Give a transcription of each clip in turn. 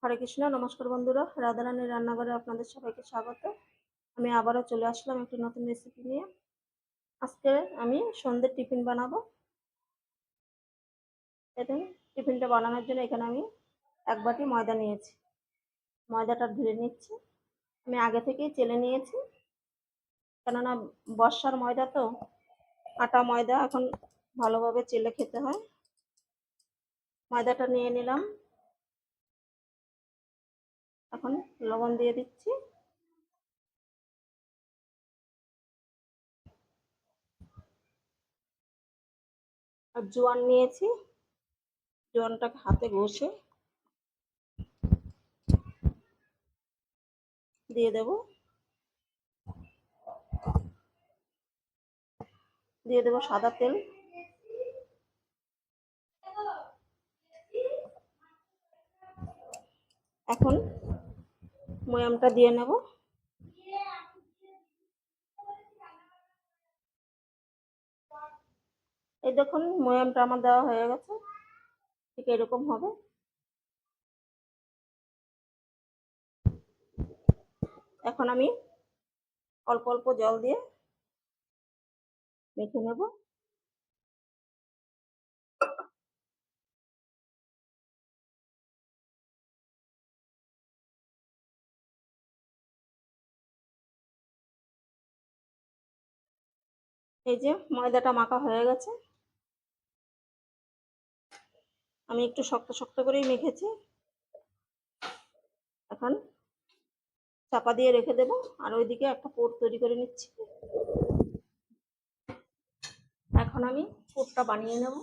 হরে কৃষ্ণ, নমস্কার বন্ধুরা, রাধারানীর রান্নাঘরে আপনাদের সবাইকে স্বাগত। আমি আবারও চলে আসলাম একটি নতুন রেসিপি নিয়ে। আজকে আমি সন্ধ্যের টিফিন বানাবো। দেখুন, টিফিনটা বানানোর জন্য এখানে আমি 1 বাটি ময়দা নিয়েছি। ময়দাটা ধুয়ে নিচ্ছি। আমি আগে থেকেই চেলে নিয়েছি, কেননা বর্ষার ময়দা তো, আটা ময়দা এখন ভালোভাবে চেলে খেতে হয়। ময়দাটা নিয়ে নিলাম। এখন লবণ দিয়ে দিচ্ছি। আর জোয়ান নিয়েছি, জোয়ানটাকে হাতে ঘষে দিয়ে দেব। দিয়ে দেবো সাদা তেল। এখন ময়ামটা দিয়ে নেব। এই দেখুন, ময়ামটা আমার দেওয়া হয়ে গেছে। ঠিক এরকম হবে। এখন আমি অল্প অল্প জল দিয়ে মেখে নেব। এই যে ময়দাটা মাখা হয়ে গেছে। আমি একটু শক্ত শক্ত করেই মেখেছি। এখন চাপা দিয়ে রেখে দেব, আর ওইদিকে একটা পুর তৈরি করে নিচ্ছি। এখন আমি পুরটা বানিয়ে নেব।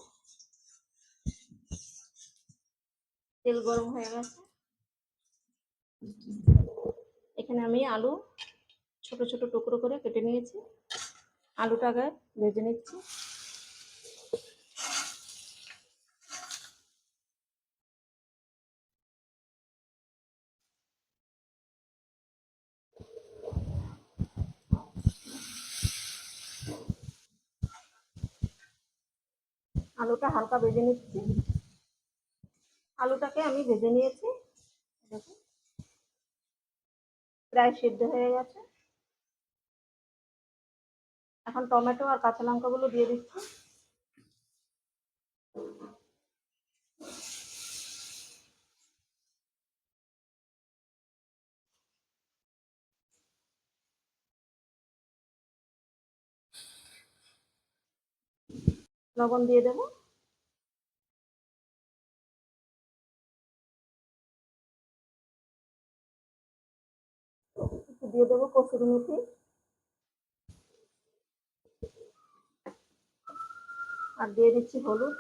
তেল গরম হয়ে গেছে। এখানে আমি আলু ছোট ছোট টুকরো করে কেটে নিয়েছি। আলুটাকে ভেজে নিচ্ছি। আলুটা হালকা ভেজে নিচ্ছি। আলুটাকে আমি ভেজে নিয়েছি, দেখুন প্রায় সিদ্ধ হয়ে গেছে। এখন টমেটো আর কাঁচা লঙ্কাগুলো দিয়ে দিচ্ছি। লবণ দিয়ে দেবো। দিয়ে দেবো কসুরি মেথি। আর দিয়ে দিচ্ছি হলুদ।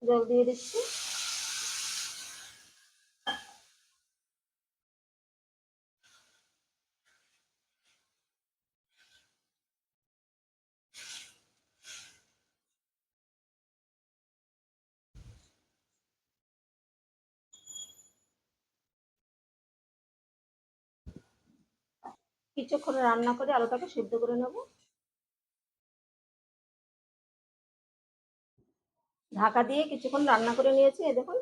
জল দিয়ে দিচ্ছি। কিছুক্ষণ রান্না করে আলুটাকে সিদ্ধ করে নেব। ঢাকা দিয়ে কিছুক্ষণ রান্না করে নিয়েছি। এই দেখুন,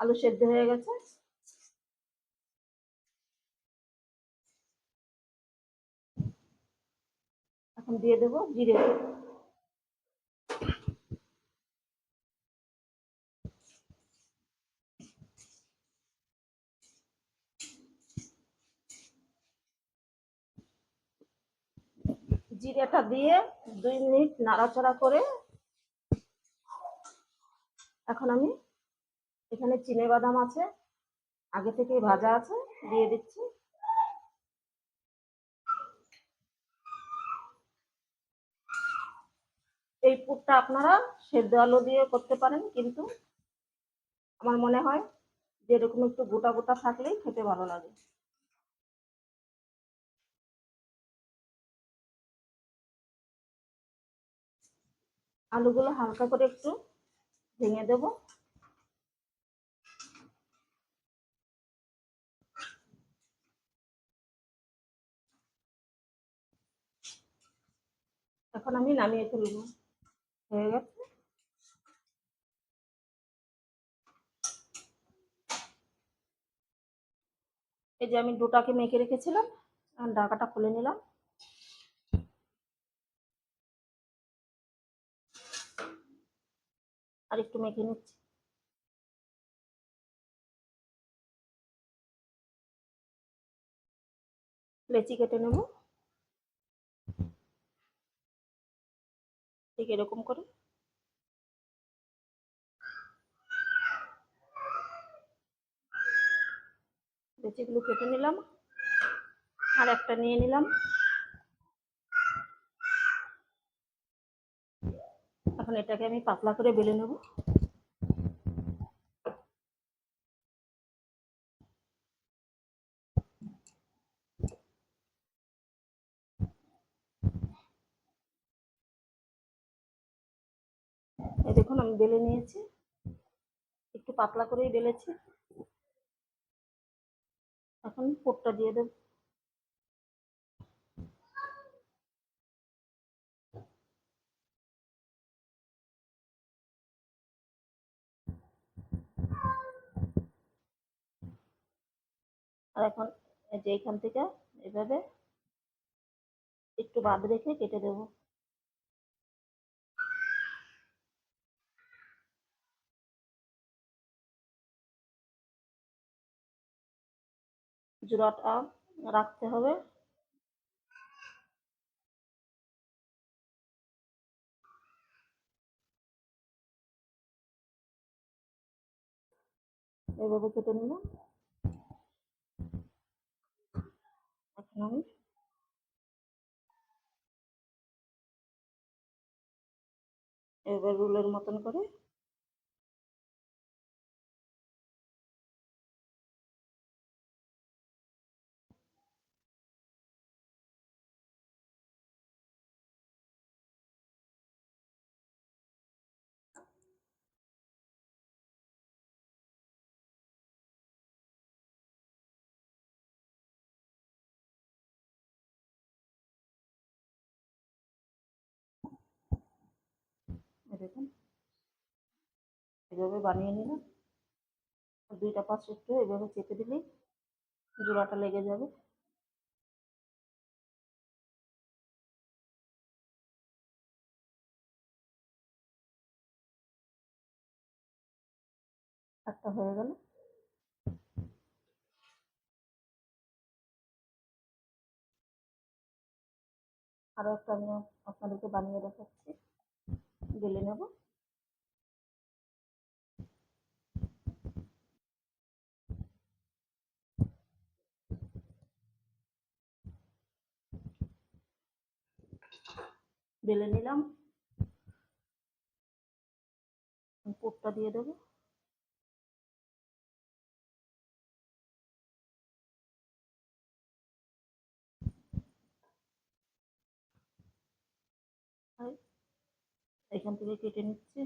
আলু সেদ্ধ হয়ে গেছে। এখন দিয়ে দেবো জিরে। জিরেটা দিয়ে 2 মিনিট নাড়াচাড়া করে এখন আমি এখানে চিনেবাদাম আছে, আগে থেকেই ভাজা আছে, দিয়ে দিচ্ছি। এই পুরটা পুরটা আপনারা সেদ্ধ আলু দিয়ে করতে পারেন, কিন্তু আমার মনে হয় যে এরকম একটু গোটা গোটা থাকলেই খেতে ভালো লাগে। আলুগুলো হালকা করে একটু ভেঙে দেব। এখন আমি নামিয়ে ফেলব। হয়ে গেছে। এই যে আমি ডোটাকে মেখে রেখেছিলাম, ঢাকাটা খুলে নিলাম। আর একটু মেখে নিচ্ছি। লেচি কেটে নেব ঠিক এরকম করে। লেচিগুলো কেটে নিলাম, আর একটা নিয়ে নিলাম। এখন এটাকে আমি পাতলা করে বেলে নেব। এই দেখুন আমি বেলে নিয়েছি, একটু পাতলা করেই বেলেছি। এখন পুরটা দিয়ে দেব। আর এখন এই যে এইখান থেকে এভাবে একটু বাদ রেখে কেটে দেব। জোড়াটা রাখতে হবে। এভাবে কেটে নিলাম। এখন আমি এবার রোলের মতন করে দেখুন এভাবে বানিয়ে নিলাম। দুইটা পাশ একটু এভাবে চেপে দিলেই জোড়াটা লেগে যাবে। একটা হয়ে গেল। আরো একটা আমি আপনাদেরকে বানিয়ে দেখাচ্ছি, বেলে নেব। বেলে নিলাম, পুরটা দিয়ে দেবো। আর এখান থেকে কেটে নিচ্ছি।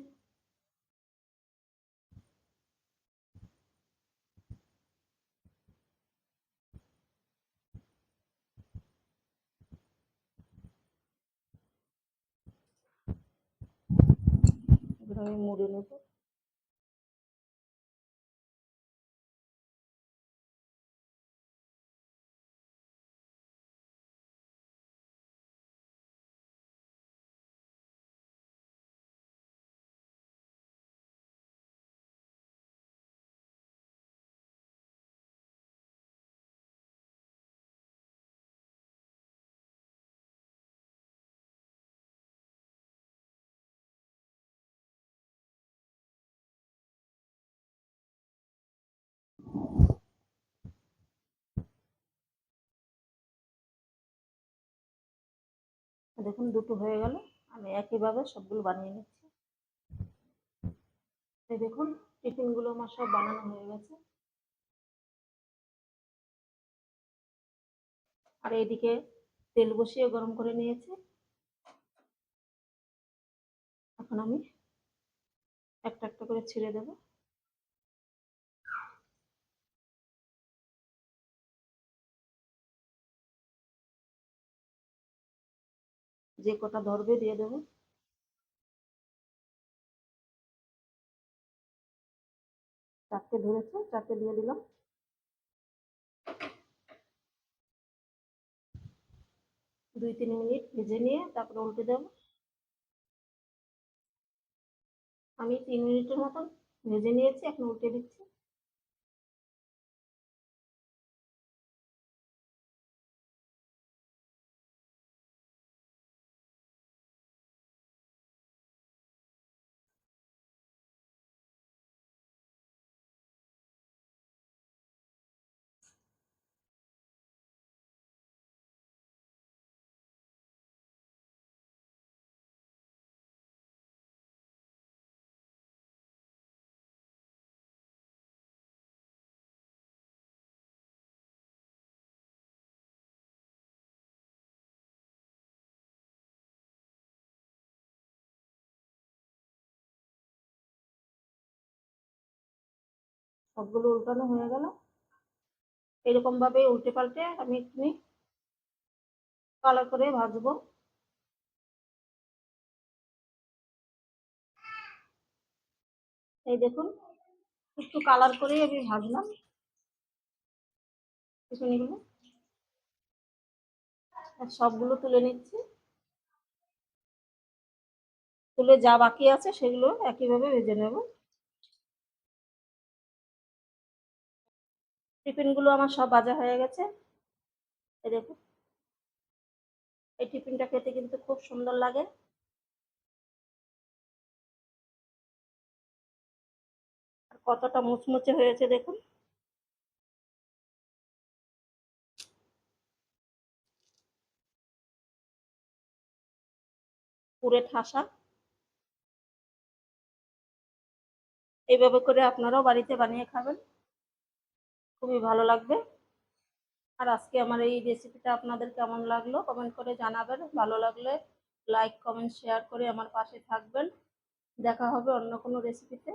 এবার আমি মুড়ে নেব। দেখুন দুটো হয়ে গেল। আমি একইভাবে সবগুলো বানিয়ে নিচ্ছি। এই দেখুন টিফিনগুলো আমার সব বানানো হয়ে গেছে। আর এইদিকে তেল বসিয়ে গরম করে নিয়েছি। এখন আমি একটা একটা করে ছিঁড়ে দেব। যে কটা ধরবে দিয়ে দেবো। চারটে ধরেছে, চারটে দিয়ে দিলাম। দুই তিন মিনিট ভেজে নিয়ে তারপরে উল্টে দেবো। আমি 3 মিনিটের মতন ভেজে নিয়েছি, এখন উল্টে দিচ্ছি। সবগুলো উল্টানো হয়ে গেল। এরকম ভাবে উল্টে পাল্টে আমি একটু কালার করে ভাজবো। এই দেখুন একটু কালার করে আমি ভাজলাম টিফিনগুলো। আর সবগুলো তুলে নিচ্ছি। তুলে যা বাকি আছে সেগুলো একইভাবে ভেজে নেব। টিফিনগুলো আমার সব ভাজা হয়ে গেছে। এই দেখুন এই টিফিনটা খেতে কিন্তু খুব সুন্দর লাগে। আর কতটা মুচমুচে হয়েছে দেখুন। পুরে ঠাসা। এইভাবে করে আপনারাও বাড়িতে বানিয়ে খাবেন, খুবই ভালো লাগবে। আর আজকে আমার এই রেসিপিটা আপনাদের কেমন লাগলো কমেন্ট করে জানাবেন। ভালো লাগলে লাইক কমেন্ট শেয়ার করে আমার পাশে থাকবেন। দেখা হবে অন্য কোনো রেসিপিতে।